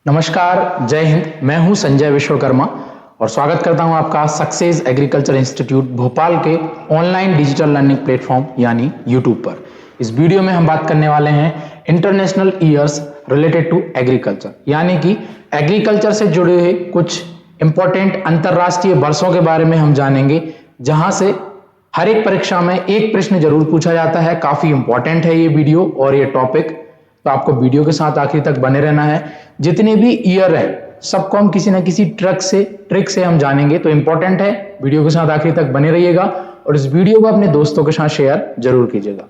नमस्कार, जय हिंद। मैं हूं संजय विश्वकर्मा और स्वागत करता हूं आपका सक्सेस एग्रीकल्चर इंस्टीट्यूट भोपाल के ऑनलाइन डिजिटल लर्निंग प्लेटफॉर्म यानी यूट्यूब पर। इस वीडियो में हम बात करने वाले हैं international years related to agriculture, यानी कि एग्रीकल्चर से जुड़े हुए कुछ इंपॉर्टेंट अंतरराष्ट्रीय वर्षों के बारे में हम जानेंगे, जहां से हर एक परीक्षा में एक प्रश्न जरूर पूछा जाता है। काफी इंपॉर्टेंट है ये वीडियो और ये टॉपिक, तो आपको वीडियो के साथ आखिर तक बने रहना है। जितने भी ईयर है सबको हम किसी ना किसी ट्रिक से हम जानेंगे, तो इंपॉर्टेंट है, वीडियो के साथ आखिर तक बने रहिएगा और इस वीडियो को अपने दोस्तों के साथ शेयर जरूर कीजिएगा।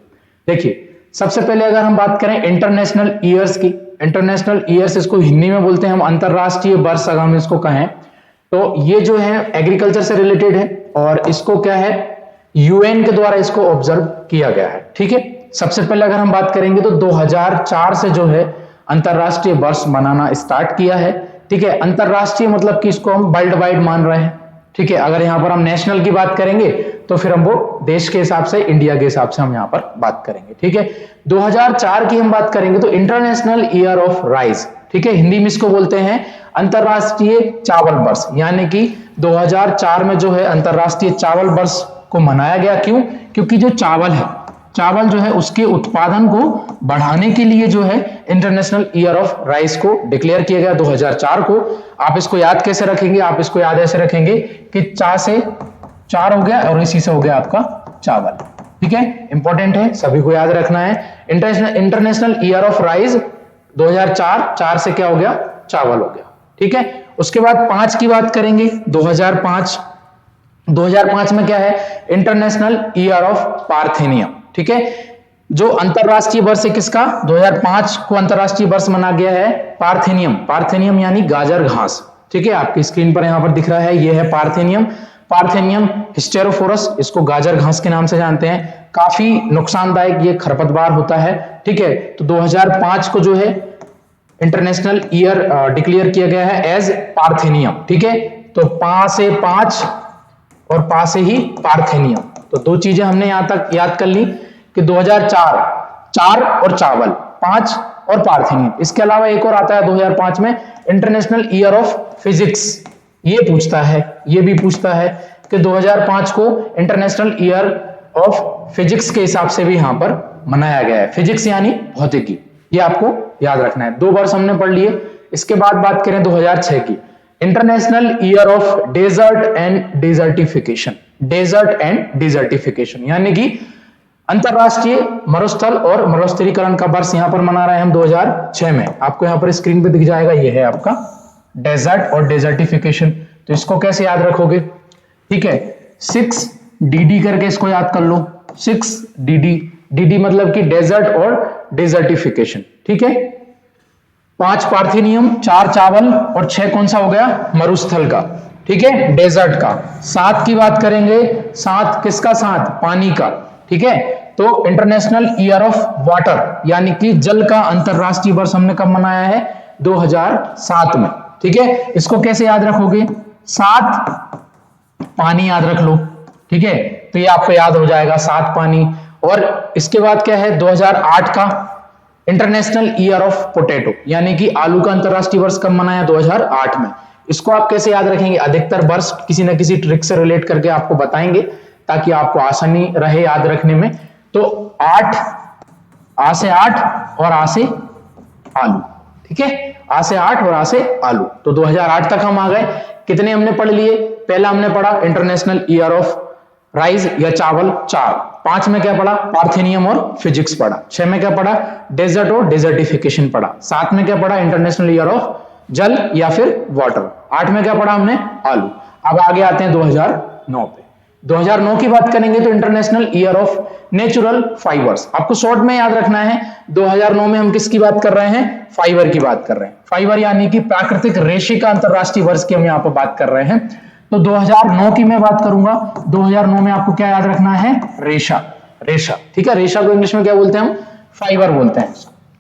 देखिए, सबसे पहले अगर हम बात करें इंटरनेशनल ईयर्स की, इंटरनेशनल ईयर्स इसको हिंदी में बोलते हैं हम अंतरराष्ट्रीय वर्ष अगर हम इसको कहें, तो ये जो है एग्रीकल्चर से रिलेटेड है और इसको क्या है, यूएन के द्वारा इसको ऑब्जर्व किया गया है। ठीक है, सबसे पहले अगर हम बात करेंगे तो 2004 से जो है अंतरराष्ट्रीय वर्ष मनाना स्टार्ट किया है। ठीक है, अंतरराष्ट्रीय मतलब कि इसको हम वर्ल्ड वाइड मान रहे हैं। ठीक है, अगर यहां पर हम नेशनल की बात करेंगे तो फिर हम वो देश के हिसाब से, इंडिया के हिसाब से हम यहां पर बात करेंगे। ठीक है, 2004 की हम बात करेंगे तो इंटरनेशनल ईयर ऑफ राइस। ठीक है, हिंदी में इसको बोलते हैं अंतरराष्ट्रीय चावल वर्ष, यानी कि 2004 में जो है अंतरराष्ट्रीय चावल वर्ष को मनाया गया। क्यों? क्योंकि जो चावल जो है उसके उत्पादन को बढ़ाने के लिए जो है इंटरनेशनल ईयर ऑफ राइस को डिक्लेयर किया गया 2004 को। आप इसको याद कैसे रखेंगे? आप इसको याद ऐसे रखेंगे कि चा से चार हो गया और इसी से हो गया आपका चावल। ठीक है, इंपॉर्टेंट है, सभी को याद रखना है। इंटरनेशनल ईयर ऑफ राइस 2004, चार से क्या हो गया? चावल हो गया। ठीक है, उसके बाद 5 की बात करेंगे। 2005 में क्या है? International year of parthenium. ठीक है, जो अंतरराष्ट्रीय वर्ष है किसका? 2005 को अंतरराष्ट्रीय वर्ष मना गया है पार्थेनियम यानी गाजर घास। ठीक है, आपकी स्क्रीन पर यहां पर दिख रहा है, ये है पार्थेनियम हिस्टेरोफोरस, इसको गाजर घास के नाम से जानते हैं। काफी नुकसानदायक ये खरपतवार होता है। ठीक है, तो 2005 को जो है इंटरनेशनल ईयर डिक्लेयर किया गया है एज पार्थेनियम। ठीक है, तो पा से 5 और पा से ही पार्थेनियम, तो दो चीजें हमने यहां तक याद कर ली कि 2004 चार और चावल, 5 और पार्थेनियम। इसके अलावा एक और आता है 2005 में इंटरनेशनल ईयर ऑफ फिजिक्स। ये भी पूछता है कि 2005 को इंटरनेशनल ईयर ऑफ फिजिक्स के हिसाब से भी यहां पर मनाया गया है। फिजिक्स यानी भौतिकी, ये आपको याद रखना है। 2 वर्ष हमने पढ़ लिए। इसके बाद बात करें 2006 की, international year of desert and desertification, यानी कि अंतरराष्ट्रीय मरुस्थल और मरुस्थलीकरण का वर्ष यहां पर मना रहे हैं हम 2006 में। आपको यहां पर स्क्रीन पे दिख जाएगा, ये है आपका डेजर्ट और डेजर्टिफिकेशन। तो इसको कैसे याद रखोगे? ठीक है, 6DD करके इसको याद कर लो। 6DD मतलब कि डेजर्ट और डेजर्टिफिकेशन। ठीक है, 5 पार्थेनियम, 4 चावल और 6 कौन सा हो गया? मरुस्थल का। ठीक है, डेजर्ट का। 7 की बात करेंगे, 7 किसका? 7 पानी का। ठीक है, तो इंटरनेशनल ईयर ऑफ वाटर यानी कि जल का अंतरराष्ट्रीय वर्ष हमने कब मनाया है? 2007 में। ठीक है, इसको कैसे याद रखोगे? 7 पानी याद रख लो। ठीक है, तो ये आपको याद हो जाएगा, 7 पानी। और इसके बाद क्या है? 2008 का इंटरनेशनल ईयर ऑफ पोटैटो, यानी कि आलू का अंतरराष्ट्रीय वर्ष कब मनाया? 2008 में। इसको आप कैसे याद रखेंगे? अधिकतर वर्ष किसी न किसी ट्रिक से रिलेट करके आपको बताएंगे ताकि आपको आसानी रहे याद रखने में। तो 8, आ से 8 और आ से आलू। ठीक है, आ से 8 और आ से आलू, तो 2008 तक हम आ गए। कितने हमने पढ़ लिए? पहला हमने पढ़ा इंटरनेशनल ईयर ऑफ राइस या चावल 4। 5 में क्या पढ़ा? पार्थेनियम और फिजिक्स पढ़ा। 6 में क्या पढ़ा? डेजर्ट और डेजर्टिफिकेशन पढ़ा। 7 में क्या पढ़ा? इंटरनेशनल ईयर ऑफ जल या फिर वाटर। 8 में क्या पढ़ा हमने? आलू। अब आगे आते हैं 2009 पे। 2009 की बात करेंगे तो international year of natural fibres. आपको शॉर्ट में याद रखना है, 2009 में हम किसकी बात कर रहे हैं? फाइबर की बात कर रहे हैं। फाइबर यानी कि प्राकृतिक रेशे का अंतरराष्ट्रीय वर्ष की हम यहाँ पर बात कर रहे हैं। तो 2009 की मैं बात करूंगा। 2009 में आपको क्या याद रखना है? रेशा। ठीक है, रेशा को इंग्लिश में क्या बोलते हैं हम? फाइबर बोलते हैं।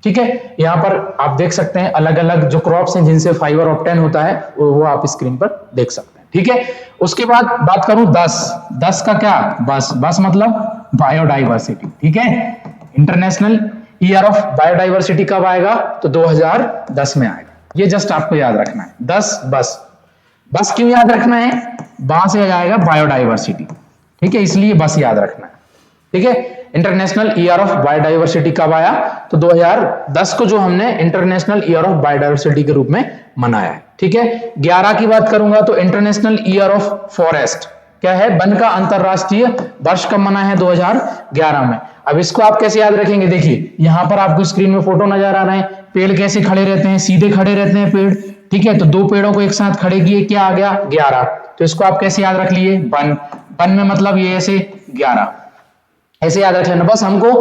ठीक है, यहाँ पर आप देख सकते हैं अलग अलग जो क्रॉप्स हैं जिनसे फाइबर ऑब्टेन होता है, वो आप स्क्रीन पर देख सकते हैं। ठीक है, उसके बाद बात करूं 10 का क्या? बस मतलब बायोडाइवर्सिटी। ठीक है, इंटरनेशनल ईयर ऑफ बायोडाइवर्सिटी कब आएगा? तो 2010 में आएगा। ये जस्ट आपको याद रखना है। 10 बस, बस क्यों याद रखना है, वहां से आ जाएगा बायोडाइवर्सिटी, ठीक है, इसलिए बस याद रखना है, ठीक है। इंटरनेशनल ईयर ऑफ बायोडाइवर्सिटी कब आया, तो 2010 को जो हमने इंटरनेशनल ईयर ऑफ बायोडाइवर्सिटी के रूप में मनाया है, ठीक है। 11 की बात करूंगा तो इंटरनेशनल ईयर ऑफ फॉरेस्ट, क्या है, वन का अंतरराष्ट्रीय वर्ष कब मना है, 2011 में। अब इसको आप कैसे याद रखेंगे, देखिए यहां पर आपको स्क्रीन में फोटो नजर आ रहे हैं, पेड़ कैसे खड़े रहते हैं, सीधे खड़े रहते हैं पेड़, ठीक है। तो दो पेड़ों को एक साथ खड़े किए, क्या आ गया, 11। तो इसको आप कैसे याद रख लिए, वन, वन में मतलब ये ऐसे 11, ऐसे याद रख लेना। बस हमको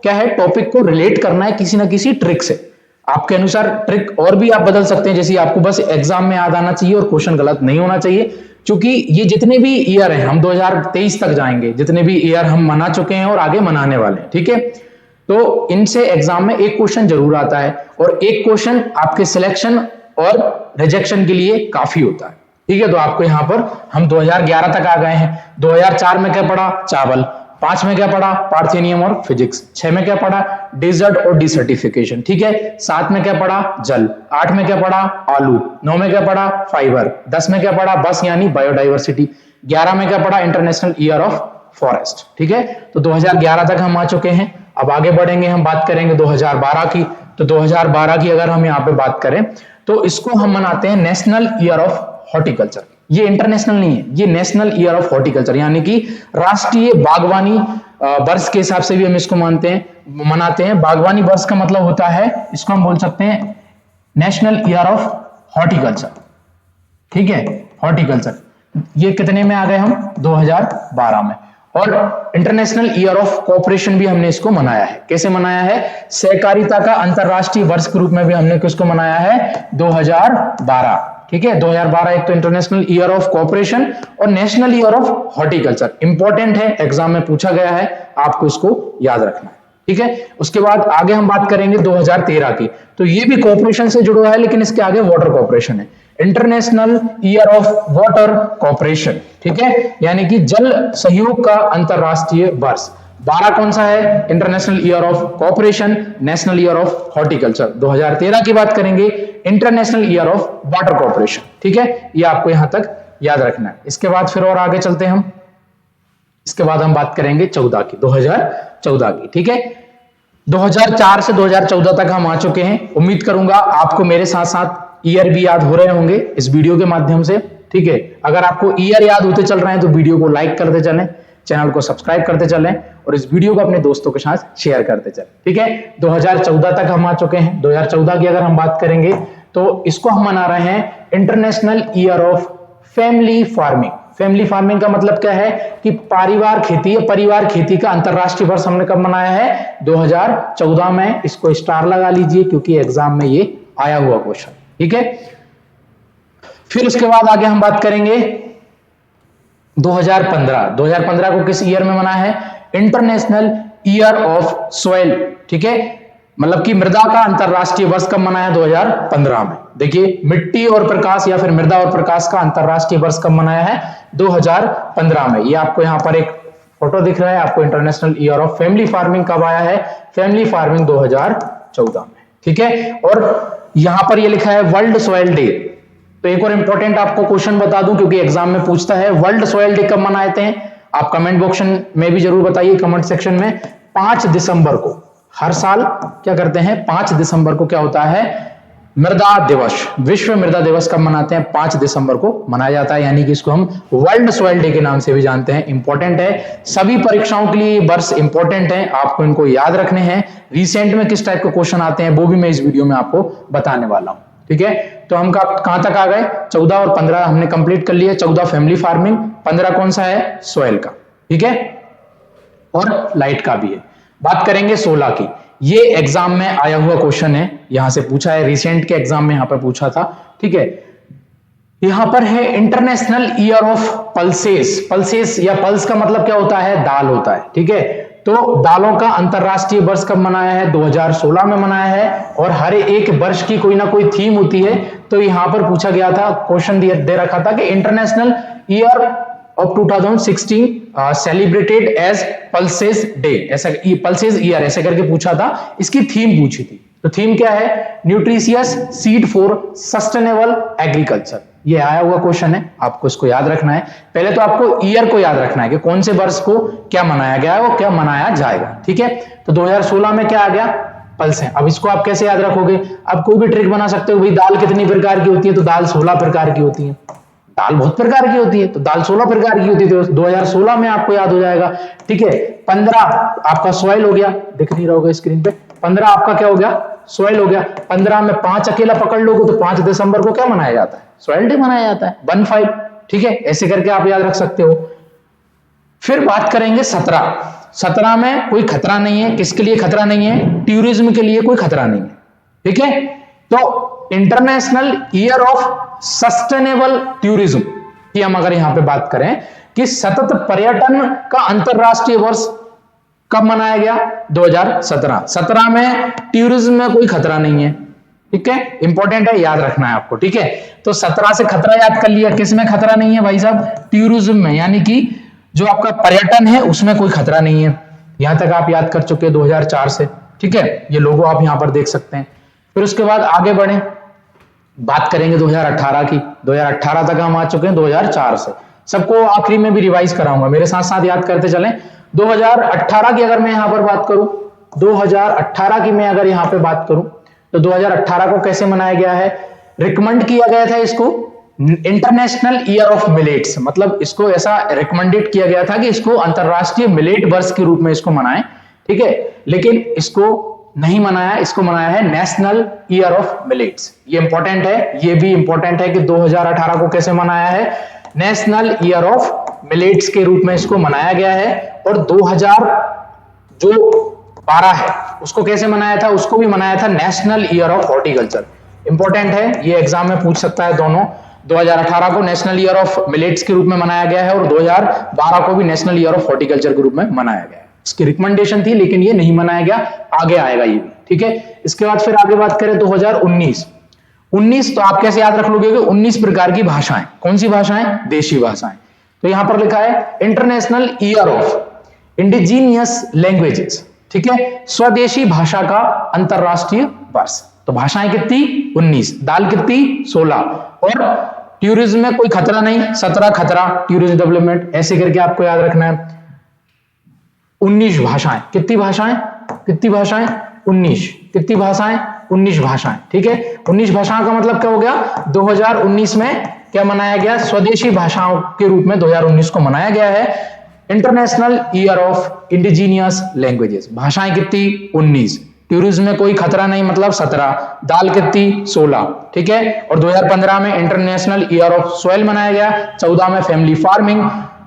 क्या है, टॉपिक को रिलेट करना है किसी ना किसी ट्रिक से। आपके अनुसार ट्रिक और भी आप बदल सकते हैं, जैसे आपको बस एग्जाम में याद आना चाहिए और क्वेश्चन गलत नहीं होना चाहिए, क्योंकि ये जितने भी ईयर हैं, हम 2023 तक जाएंगे, जितने भी ईयर हम मना चुके हैं और आगे मनाने वाले हैं, ठीक है। तो इनसे एग्जाम में एक क्वेश्चन जरूर आता है, और एक क्वेश्चन आपके सिलेक्शन और रिजेक्शन के लिए काफी होता है, ठीक है। तो आपको यहां पर हम 2011 तक आ गए हैं। 2004 में क्या पढ़ा, चावल। 5 में क्या पढ़ा, पार्थेनियम और फिजिक्स। 6 में क्या पढ़ा, डेजर्ट और डिसर्टिफिकेशन, ठीक है। 7 में क्या पढ़ा, जल। 8 में क्या पढ़ा, आलू। 9 में क्या पढ़ा, फाइबर। 10 में क्या पढ़ा, बस यानी बायोडाइवर्सिटी। 11 में क्या पढ़ा, इंटरनेशनल ईयर ऑफ फॉरेस्ट, ठीक है। तो 2011 तक हम आ चुके हैं। अब आगे बढ़ेंगे, हम बात करेंगे 2012 की। तो 2012 की अगर हम यहाँ पे बात करें तो इसको हम मनाते हैं नेशनल ईयर ऑफ हॉर्टिकल्चर। ये इंटरनेशनल नहीं है, ये नेशनल ईयर ऑफ हॉर्टिकल्चर, यानी कि राष्ट्रीय बागवानी वर्ष के हिसाब से भी हम इसको मनाते हैं। बागवानी वर्ष का मतलब होता है, इसको हम बोल सकते हैं नेशनल ईयर ऑफ हॉर्टिकल्चर, ठीक है, हॉर्टिकल्चर। ये कितने में आ गए हम, 2012 में। और इंटरनेशनल ईयर ऑफ कोऑपरेशन भी हमने इसको मनाया है। कैसे मनाया है, सहकारिता का अंतरराष्ट्रीय वर्ष के रूप में भी हमने किसको मनाया है, 2012, ठीक है। 2012 एक तो इंटरनेशनल ईयर ऑफ कोऑपरेशन और national year of horticulture, important है, एग्जाम में पूछा गया है, आपको इसको याद रखना है, ठीक है। उसके बाद आगे हम बात करेंगे 2013 की। तो ये भी कोऑपरेशन से जुड़ा है, लेकिन इसके आगे वाटर कोऑपरेशन है, international year of water cooperation, ठीक है, यानी कि जल सहयोग का अंतरराष्ट्रीय वर्ष। 12 कौन सा है, international year of cooperation, national year of horticulture. 2013 की बात करेंगे, international year of water cooperation, ठीक है। ये आपको यहां तक याद रखना है। इसके बाद फिर और आगे चलते हैं हम। इसके बाद हम बात करेंगे 14 की, 2014 की, ठीक है। 2004 से 2014 तक हम आ चुके हैं। उम्मीद करूंगा आपको मेरे साथ साथ ईयर भी याद हो रहे होंगे इस वीडियो के माध्यम से, ठीक है। अगर आपको ईयर याद होते चल रहे हैं तो वीडियो को लाइक करते चलें, चैनल को सब्सक्राइब करते चलें और इस वीडियो को अपने दोस्तों के साथ शेयर करते चलें, ठीक है। 2014 तक हम आ चुके हैं। 2014 की अगर हम बात करेंगे तो इसको हम मना रहे हैं international year of family farming. Family farming का मतलब क्या है कि परिवार खेती, परिवार खेती का अंतरराष्ट्रीय वर्ष हमने कब मनाया है, 2014 में। इसको स्टार लगा लीजिए क्योंकि एग्जाम में ये आया हुआ क्वेश्चन, ठीक है। फिर उसके बाद आगे हम बात करेंगे 2015। 2015 को किस ईयर में मना है, इंटरनेशनल ईयर ऑफ सॉइल, ठीक है, मतलब कि मृदा का अंतरराष्ट्रीय वर्ष कब मनाया है, 2015 में। देखिए मिट्टी और प्रकाश या फिर मृदा और प्रकाश का अंतरराष्ट्रीय वर्ष कब मनाया है, 2015 में। ये आपको यहां पर एक फोटो दिख रहा है, आपको international year of family farming कब आया है, फैमिली फार्मिंग 2014 में, ठीक है। और यहां पर ये लिखा है वर्ल्ड सॉइल डे। तो एक और इंपॉर्टेंट आपको क्वेश्चन बता दूं क्योंकि एग्जाम में पूछता है, वर्ल्ड सॉइल डे कब मनाते हैं, आप कमेंट बॉक्स में भी जरूर बताइए, कमेंट सेक्शन में। 5 दिसंबर को हर साल क्या करते हैं, 5 दिसंबर को क्या होता है, मृदा दिवस, विश्व मृदा दिवस कब मनाते हैं, 5 दिसंबर को मनाया जाता है, यानी कि इसको हम वर्ल्ड सॉइल डे के नाम से भी जानते हैं। इंपॉर्टेंट है, सभी परीक्षाओं के लिए वर्ष इंपॉर्टेंट है, आपको इनको याद रखने हैं। रिसेंट में किस टाइप के क्वेश्चन आते हैं वो भी मैं इस वीडियो में आपको बताने वाला हूं, ठीक है। तो हम कहां तक आ गए, 14 और 15 हमने कंप्लीट कर लिया। 14 फैमिली फार्मिंग, 15 कौन सा है, सॉइल का, ठीक है, और लाइट का भी है। बात करेंगे 16 की। ये एग्जाम में आया हुआ क्वेश्चन है, यहां से पूछा है, रिसेंट के एग्जाम में यहां पर पूछा था, ठीक है। यहां पर है international year of pulses. Pulses या पल्स का मतलब क्या होता है, दाल होता है, ठीक है। तो दालों का अंतरराष्ट्रीय वर्ष कब मनाया है, 2016 में मनाया है। और हर एक वर्ष की कोई ना कोई थीम होती है, तो यहां पर पूछा गया था, क्वेश्चन दे रखा था कि international year of 2016 celebrated as pulses day, ऐसा पल्सेस ईयर ऐसे करके पूछा था, इसकी थीम पूछी थी, तो थीम क्या है? Nutritious seed for sustainable agriculture. ये आया हुआ क्वेश्चन है, आपको इसको याद रखना है। पहले तो आपको ईयर को याद रखना है कि कौन से वर्ष को क्या मनाया गया है और क्या मनाया जाएगा। ठीक है, तो 2016 में क्या आ गया? पल्स है। अब इसको आप कैसे याद रखोगे? अब कोई भी ट्रिक बना सकते हो, भाई दाल कितनी प्रकार की होती है? तो दाल 16 प्रकार की होती है। दाल बहुत प्रकार की होती है, तो दाल 16 प्रकार की होती है, तो 2016 में आपको याद हो जाएगा। ठीक है, 15 आपका सॉइल हो गया, दिख नहीं रहा होगा स्क्रीन पे। 15 आपका क्या हो गया? सॉइल हो गया। 15 में 5 अकेला पकड़ लोगे तो 5 दिसंबर को क्या मनाया जाता है? सॉइल डे मनाया जाता है, 15। ठीक है, ऐसे करके आप याद रख सकते हो। फिर बात करेंगे 17 में कोई खतरा नहीं है। किसके लिए खतरा नहीं है? टूरिज्म के लिए कोई खतरा नहीं है। ठीक है, तो international year of sustainable tourism की हम अगर यहां पे बात करें कि सतत पर्यटन का अंतरराष्ट्रीय वर्ष कब मनाया गया? 2017। 17 में टूरिज्म में कोई खतरा नहीं है। ठीक है, इंपॉर्टेंट है, याद रखना है आपको। ठीक है, तो 17 से खतरा याद कर लिया। किस में खतरा नहीं है भाई साहब? टूरिज्म में, यानी कि जो आपका पर्यटन है उसमें कोई खतरा नहीं है। यहां तक आप याद कर चुके 2004 से। ठीक है, ये लोगो आप यहां पर देख सकते हैं। फिर उसके बाद आगे बढ़े, बात करेंगे 2018 की। 2018 तक हम आ चुके हैं 2004 से। सबको आखिरी में भी रिवाइज कराऊंगा, मेरे साथ साथ याद करते चलें। 2018 की अगर मैं यहां पर बात करूं, 2018 की मैं अगर यहां पे बात करूं तो 2018 को कैसे मनाया गया है? रिकमेंड किया गया था इसको इंटरनेशनल ईयर ऑफ मिलेट्स, मतलब इसको ऐसा रिकमेंडेड किया गया था कि इसको अंतरराष्ट्रीय मिलेट वर्ष के रूप में इसको मनाएं। ठीक है, लेकिन इसको नहीं मनाया, इसको मनाया है नेशनल ईयर ऑफ मिलेट्स। ये इंपॉर्टेंट है, ये भी इंपॉर्टेंट है कि 2018 को कैसे मनाया है? नेशनल ईयर ऑफ मिलेट्स के रूप में इसको मनाया गया है। और 2012 है उसको कैसे मनाया था? उसको भी मनाया था national year of horticulture. Important है, ये एग्जाम में पूछ सकता है दोनों। 2018 को नेशनल ईयर ऑफ मिलेट्स के रूप में मनाया गया है और 2012 को भी नेशनल ईयर ऑफ हॉर्टिकल्चर के रूप में मनाया गया है। इसकी रिकमेंडेशन थी लेकिन ये नहीं मनाया गया, आगे आएगा ये भी। ठीक है, इसके बाद फिर आगे बात करें 2019 तो आप कैसे याद रख लोगे? 19 प्रकार की भाषाएं। कौन सी भाषाएं? देशी भाषाएं। तो यहां पर लिखा है international year of indigenous languages. ठीक है, स्वदेशी भाषा का अंतरराष्ट्रीय वर्ष। तो भाषाएं कितनी? 19। दाल कितनी? 16। और टूरिज्म में कोई खतरा नहीं, 17 खतरा, टूरिज्म डेवलपमेंट, ऐसे करके आपको याद रखना है। 19 भाषाएं। कितनी भाषाएं? 19। कितनी भाषाएं? 19 भाषाएं। ठीक है, 19 भाषाओं का मतलब क्या हो गया? 2019 में क्या मनाया गया? स्वदेशी भाषाओं के रूप में 2019 को मनाया गया है international year of indigenous languages. भाषाएं कितनी? 19। टूरिज्म में कोई खतरा नहीं, मतलब 17। दाल कितनी? 16। ठीक है, और 2015 में इंटरनेशनल ईयर ऑफ सॉइल मनाया गया। 14 में फैमिली फार्मिंग,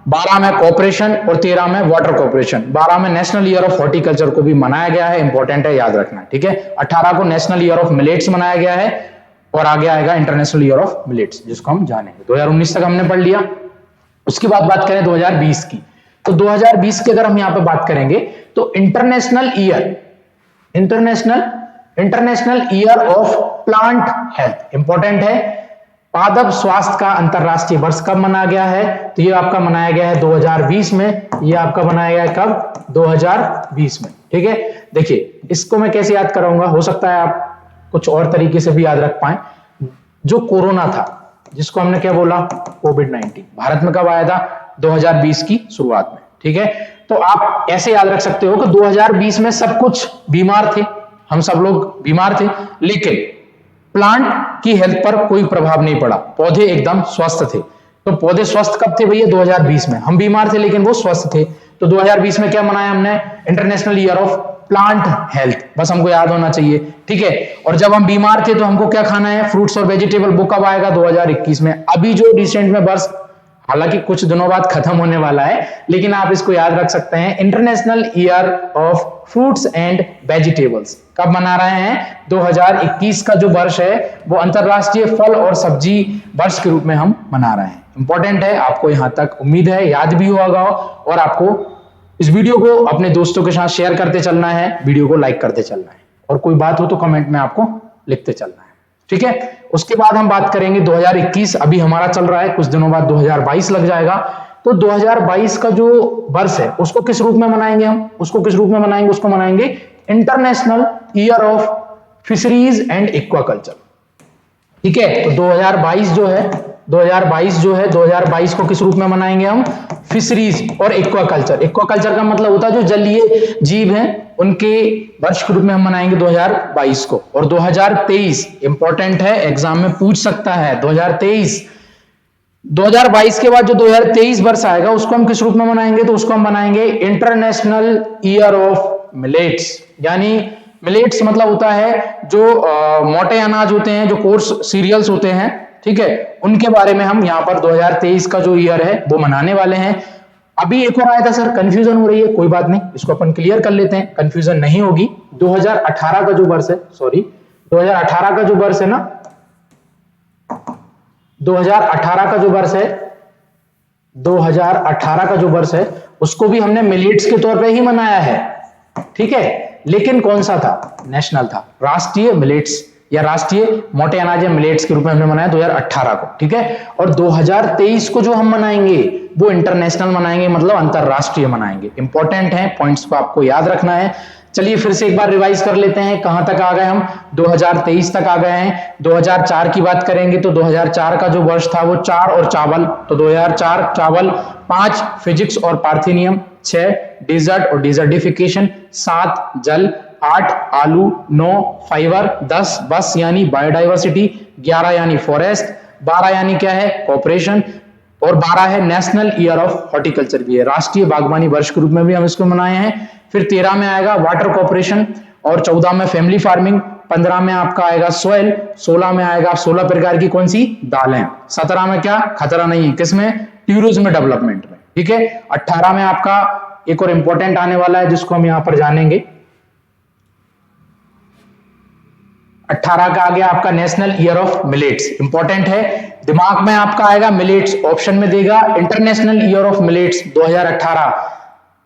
12 में कॉर्पोरेशन और 13 में वाटर कॉर्पोरेशन। 12 में नेशनल ईयर ऑफ हॉर्टिकल्चर को भी मनाया गया है, इंपॉर्टेंट है, याद रखना है। ठीक है, 18 को नेशनल ईयर ऑफ मिलेट्स मनाया गया है और आगे आएगा इंटरनेशनल ईयर ऑफ मिलेट्स जिसको हम जानेंगे। 2019 तक हमने पढ़ लिया। उसके बाद बात करें 2020 की, तो 2020 की अगर हम यहां पे बात करेंगे तो international year of plant health, important है। पादप स्वास्थ्य का अंतरराष्ट्रीय वर्ष कब मनाया गया है? तो ये आपका मनाया गया है 2020 में। ये आपका मनाया गया है कब? 2020 में। ठीक है, देखिए इसको मैं कैसे याद कराऊंगा, हो सकता है आप कुछ और तरीके से भी याद रख पाए। जो कोरोना था, जिसको हमने क्या बोला? कोविड-19, भारत में कब आया था? 2020 की शुरुआत में। ठीक है, तो आप ऐसे याद रख सकते हो कि 2020 में सब कुछ बीमार थे, हम सब लोग बीमार थे, लेकिन प्लांट की हेल्थ पर कोई प्रभाव नहीं पड़ा, पौधे एकदम स्वस्थ थे। तो पौधे स्वस्थ कब थे भैया? 2020 में। हम बीमार थे लेकिन वो स्वस्थ थे। तो 2020 में क्या मनाया हमने? International year of plant health, बस हमको याद होना चाहिए। ठीक है, और जब हम बीमार थे तो हमको क्या खाना है? फ्रूट्स और वेजिटेबल। वो कब आएगा? 2021 में। अभी जो रिसेंट में वर्ष, हालांकि कुछ दिनों बाद खत्म होने वाला है, लेकिन आप इसको याद रख सकते हैं, international year of fruits and vegetables कब मना रहे हैं? 2021 का जो वर्ष है वो अंतरराष्ट्रीय फल और सब्जी वर्ष के रूप में हम मना रहे हैं। इंपॉर्टेंट है, आपको यहां तक उम्मीद है याद भी होगा, और आपको इस वीडियो को अपने दोस्तों के साथ शेयर करते चलना है, वीडियो को लाइक करते चलना है, और कोई बात हो तो कमेंट में आपको लिखते चलना है। ठीक है, उसके बाद हम बात करेंगे 2021, अभी हमारा चल रहा है, कुछ दिनों बाद 2022 लग जाएगा। तो 2022 का जो वर्ष है उसको किस रूप में मनाएंगे हम? उसको किस रूप में मनाएंगे? उसको मनाएंगे international year of fisheries and aquaculture. ठीक है, तो 2022 जो है 2022 को किस रूप में मनाएंगे हम? फिशरीज और एक्वाकल्चर। एक्वाकल्चर का मतलब होता है जो जलीय जीव हैं उनके वर्ष के रूप में हम मनाएंगे 2022 को। और 2023 इंपॉर्टेंट है, एग्जाम में पूछ सकता है। 2022 के बाद जो 2023 वर्ष आएगा उसको हम किस रूप में मनाएंगे? तो उसको हम मनाएंगे इंटरनेशनल ईयर ऑफ मिलेट्स। यानी मिलेट्स मतलब होता है जो मोटे अनाज होते हैं, जो कोर्स सीरियल्स होते हैं, ठीक है, उनके बारे में हम यहाँ पर 2023 का जो ईयर है वो मनाने वाले हैं। अभी एक और आया था सर, कंफ्यूजन हो रही है, कोई बात नहीं, इसको अपन क्लियर कर लेते हैं, कंफ्यूजन नहीं होगी। 2018 का जो वर्ष है, सॉरी 2018 का जो वर्ष है ना, 2018 का जो वर्ष है, 2018 का जो वर्ष है उसको भी हमने मिलेट्स के तौर पे ही मनाया है। ठीक है, लेकिन कौन सा था? नेशनल था, राष्ट्रीय मिलेट्स या राष्ट्रीय मोटे अनाज या मिलेट्स के रूप में हमने मनाया 2018 को। ठीक है, और 2023 को जो हम मनाएंगे वो इंटरनेशनल मनाएंगे, मतलब अंतरराष्ट्रीय मनाएंगे। इंपॉर्टेंट है, पॉइंट्स को आपको याद रखना है। चलिए फिर से एक बार रिवाइज कर लेते हैं, कहां तक आ गए हम? 2023 तक आ गए हैं। 2004 की बात करेंगे तो 2004 का जो वर्ष था वो 4 और चावल, तो 2004 चावल, 5 फिजिक्स और पार्थिनियम, 6 डेजर्ट और डेजर्टिफिकेशन, 7 जल, 8 आलू, 9 फाइबर, 10 बस यानी बायोडाइवर्सिटी, 11 यानी फॉरेस्ट, 12 यानी क्या है? कॉपरेशन, और 12 है नेशनल ईयर ऑफ हॉर्टिकल्चर भी है, राष्ट्रीय बागवानी वर्ष के रूप में भी हम इसको मनाए हैं। फिर 13 में आएगा वाटर कॉर्पोरेशन, और 14 में फैमिली फार्मिंग, 15 में आपका आएगा सॉइल, 16 में आएगा 16 प्रकार की कौन सी? दालें, 17 में क्या? खतरा नहीं, किसमें? टूरिज्म डेवलपमेंट में। ठीक है, 18 में आपका एक और इंपॉर्टेंट आने वाला है जिसको हम यहां पर जानेंगे। 18 का आ गया आपका national year of millets, important है, दिमाग में आपका आएगा मिलेट्स, ऑप्शन में देगा इंटरनेशनल ईयर ऑफ मिलेट्स 2018।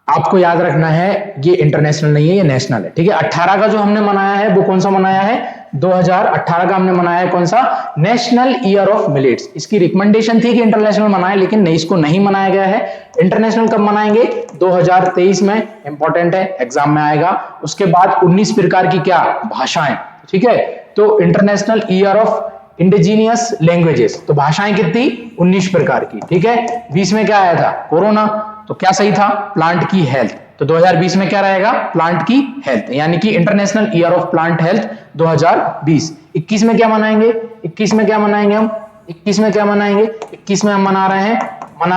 आपको याद रखना है ये इंटरनेशनल नहीं है, ये नेशनल है। ठीक है, 18 का जो हमने मनाया है वो कौन सा मनाया है? 2018 का हमने मनाया है कौन सा? National year of millets. इसकी रिकमेंडेशन थी कि इंटरनेशनल मनाए, लेकिन नहीं, इसको नहीं मनाया गया है। इंटरनेशनल कब मनाएंगे? 2023 में, इंपॉर्टेंट है, एग्जाम में आएगा। उसके बाद 19 प्रकार की क्या? भाषाएं। ठीक है, तो international year of indigenous languages, तो भाषाएं कितनी? 19 प्रकार की। ठीक है, 20 में क्या आया था? कोरोना, तो क्या सही था? प्लांट की हेल्थ, तो 2020 में क्या रहेगा? प्लांट की हेल्थ, यानी कि international year of plant health 2020। 21 में क्या मनाएंगे? 21 में क्या मनाएंगे हम? 21 में क्या मनाएंगे? 21 में हम मना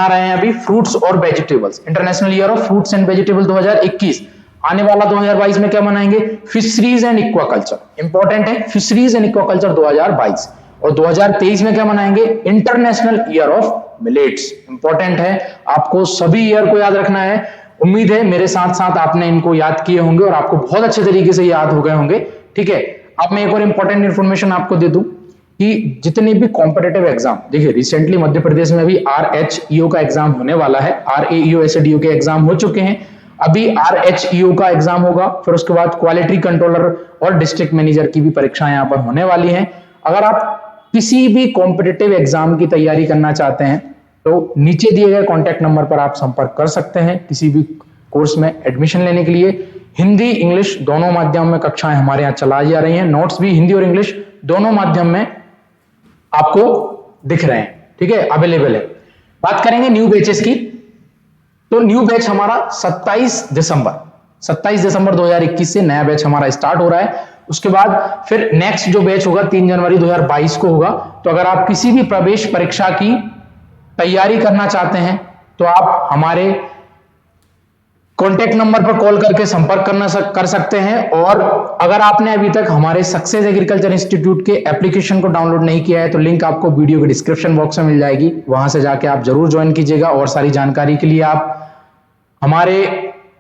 रहे हैं अभी फ्रूट्स और vegetables, international year of fruits and vegetable 2021। आने वाला 2022 में क्या मनाएंगे? फिशरीज एंड एक्वाकल्चर, इंपॉर्टेंट है, फिशरीज एंड एक्वाकल्चर 2022। और 2023 में क्या मनाएंगे? International year of millets, important है, आपको सभी ईयर को याद रखना है। उम्मीद है मेरे साथ साथ आपने इनको याद किए होंगे और आपको बहुत अच्छे तरीके से याद हो गए होंगे। ठीक है, अब मैं एक और इंपॉर्टेंट इंफॉर्मेशन आपको दे दूं कि जितने भी कॉम्पिटिटिव एग्जाम, देखिए रिसेंटली मध्य प्रदेश में भी RHEO का एग्जाम होने वाला है, RAEO SADO के एग्जाम हो चुके हैं, अभी RHEO का एग्जाम होगा, फिर उसके बाद क्वालिटी कंट्रोलर और डिस्ट्रिक्ट मैनेजर की भी परीक्षाएं यहां पर होने वाली हैं। अगर आप किसी भी कॉम्पिटिटिव एग्जाम की तैयारी करना चाहते हैं तो नीचे दिए गए कॉन्टैक्ट नंबर पर आप संपर्क कर सकते हैं किसी भी कोर्स में एडमिशन लेने के लिए। हिंदी इंग्लिश दोनों माध्यम में कक्षाएं हमारे यहाँ चलाई जा रही हैं, नोट्स भी हिंदी और इंग्लिश दोनों माध्यम में आपको दिख रहे हैं। ठीक है, अवेलेबल है। बात करेंगे न्यू बैचेस की, तो न्यू बैच हमारा 27 दिसंबर 2021 से नया बैच हमारा स्टार्ट हो रहा है। उसके बाद फिर नेक्स्ट जो बैच होगा 3 जनवरी 2022 को होगा। तो अगर आप किसी भी प्रवेश परीक्षा की तैयारी करना चाहते हैं तो आप हमारे कॉन्टैक्ट नंबर पर कॉल करके संपर्क कर सकते हैं। और अगर आपने अभी तक हमारे सक्सेस एग्रीकल्चर इंस्टीट्यूट के एप्लीकेशन को डाउनलोड नहीं किया है तो लिंक आपको वीडियो के डिस्क्रिप्शन बॉक्स में मिल जाएगी, वहां से जाके आप जरूर ज्वाइन कीजिएगा। और सारी जानकारी के लिए आप हमारे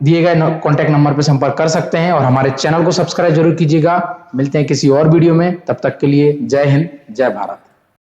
दिए गए कॉन्टैक्ट नंबर पर संपर्क कर सकते हैं और हमारे चैनल को सब्सक्राइब जरूर कीजिएगा। मिलते हैं किसी और वीडियो में, तब तक के लिए जय हिंद, जय भारत।